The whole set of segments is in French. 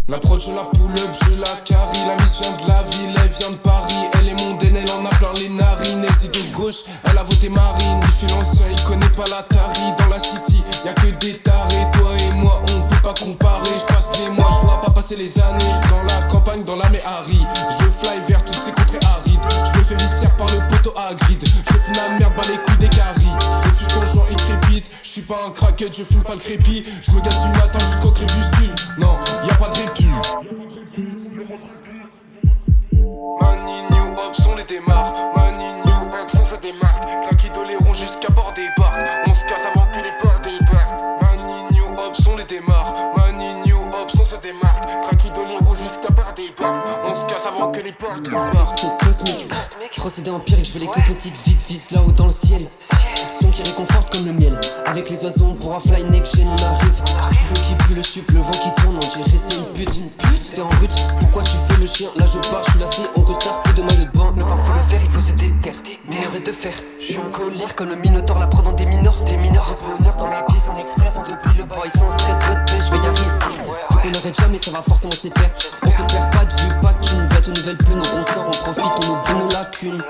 L'approche je la pull up, je la carry. La miss vient de la ville, elle vient de Paris. Elle est mondaine, elle en a plein les narines. Elle se dit de gauche, elle a voté Marine. Il fait l'ancien, il connaît pas la tari. Dans la city, y'a que des tarés. Toi et moi, on peut pas comparer. Je passe les mois, je vois pas passer les années. J'suis dans la campagne, dans la Méhari. Je veux fly vers toutes ces contrées arides. Je me fais viscère par le poteau à grid. Je fume la merde, bas les couilles des caries. Je refuse ton joint, il crépite. Je suis pas un craquette, je fume pas le crépi. Je me gâte du matin jusqu'au crépuscule. Non, y a pas de répit. Mani New Hop, on les démarre. Mani New Hop, on se démarque. Craquis d'Oléron jusqu'à bord des barques. On se casse avant que les portes débarquent. Mani New Hop, on les démarre. Mani New Hop, on se démarque. Craquis d'Oléron jusqu'à bord des barques. On se casse avant que les portes débarquent. C'est cosmique, procédé empirique, je veux les cosmétiques vite, vise là-haut dans le ciel. Son qui réconforte comme le miel. Avec les oiseaux on pourra fly next gen, on arrive. Studio qui pue le sup, le vent qui tourne, on dirait c'est une pute. T'es en route, pourquoi tu fais le chien? Là je pars, je suis lassé, on costard, plus de maillot de bain. Le pain faut le faire, il faut se déterre. Minerai de fer, je suis en colère comme le minotaure, la prenant des mineurs. Des mineurs de bonheur dans la pièce en express, on déplie le boy sans stress, votre paix, je vais y arriver. Faut qu'on arrête jamais, ça va forcément se perdre. On se perd pas de vue, pas de thune, bientôt nouvelle plume, donc on sort, on profite, on oublie nos lacunes.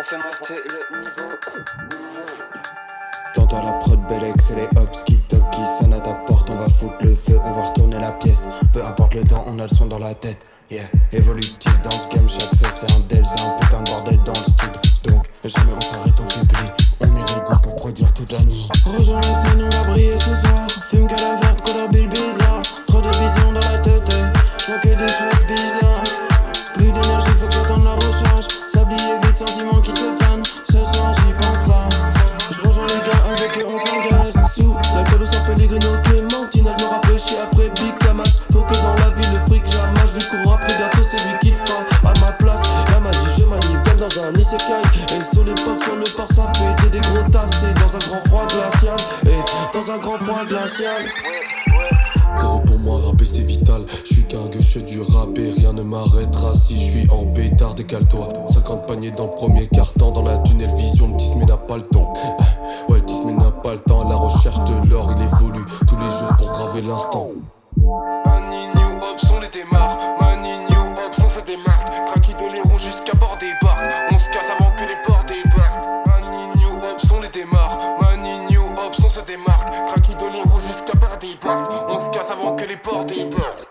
On fait monter le niveau. T'entends la prod Bellex et les hops qui toquent, qui sonnent à ta porte. On va foutre le feu, on va retourner la pièce. Peu importe le temps, on a le son dans la tête. Yeah, évolutif dans ce game, chaque c'est un del, c'est un putain de bordel dans le studio. Donc jamais on s'arrête, on fait blé. On est ready pour produire toute la nuit. Rejoins la scène, on va briller ce soir. Fume qu'à la verte, couleur bulle bizarre. Trop de vision dans la tête, je vois que des choses bizarres. Plus d'énergie, faut que j'attende la recharge. Sablier vite, sentiments qui se fanent. Ce soir j'y pense pas. Je rejoins les gars avec eux, on s'engage. Sous, ça colle au sang Pellegrino Clémentine. Je me rafraîchis après Big Camas. Faut que dans la ville le fric j'amasse. Je cours après, bientôt c'est lui qui le fera à ma place. La magie, je manie comme dans un isekai. Et sur l'époque, sur le port, ça pétait des gros tassés. Dans un grand froid glacial. Et dans un grand froid glacial. Frérot, pour moi rapper c'est vital. J'suis qu'un gueux du rap et rien ne m'arrêtera. Si j'suis en pétard, décale-toi. 50 paniers dans le premier quart-temps. Dans la tunnel vision, le 10 mais n'a pas le temps. Ouais, le 10 mais n'a pas le temps. La recherche de l'or, il évolue tous les jours pour graver l'instant. Mani New Hop, on les démarre. Mani New Hop, on se démarque. Craquis d'Oléron jusqu'à bord des barques. On se casse avant que les portes débarquent. Mani New Hop, on les démarre. Mani New Hop, on se démarque. Craquis d'Oléron jusqu'à bord des barques. On se casse avant que les portes débarquent.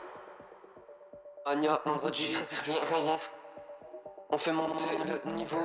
Anya, vendredi 13 février, on fait monter le niveau.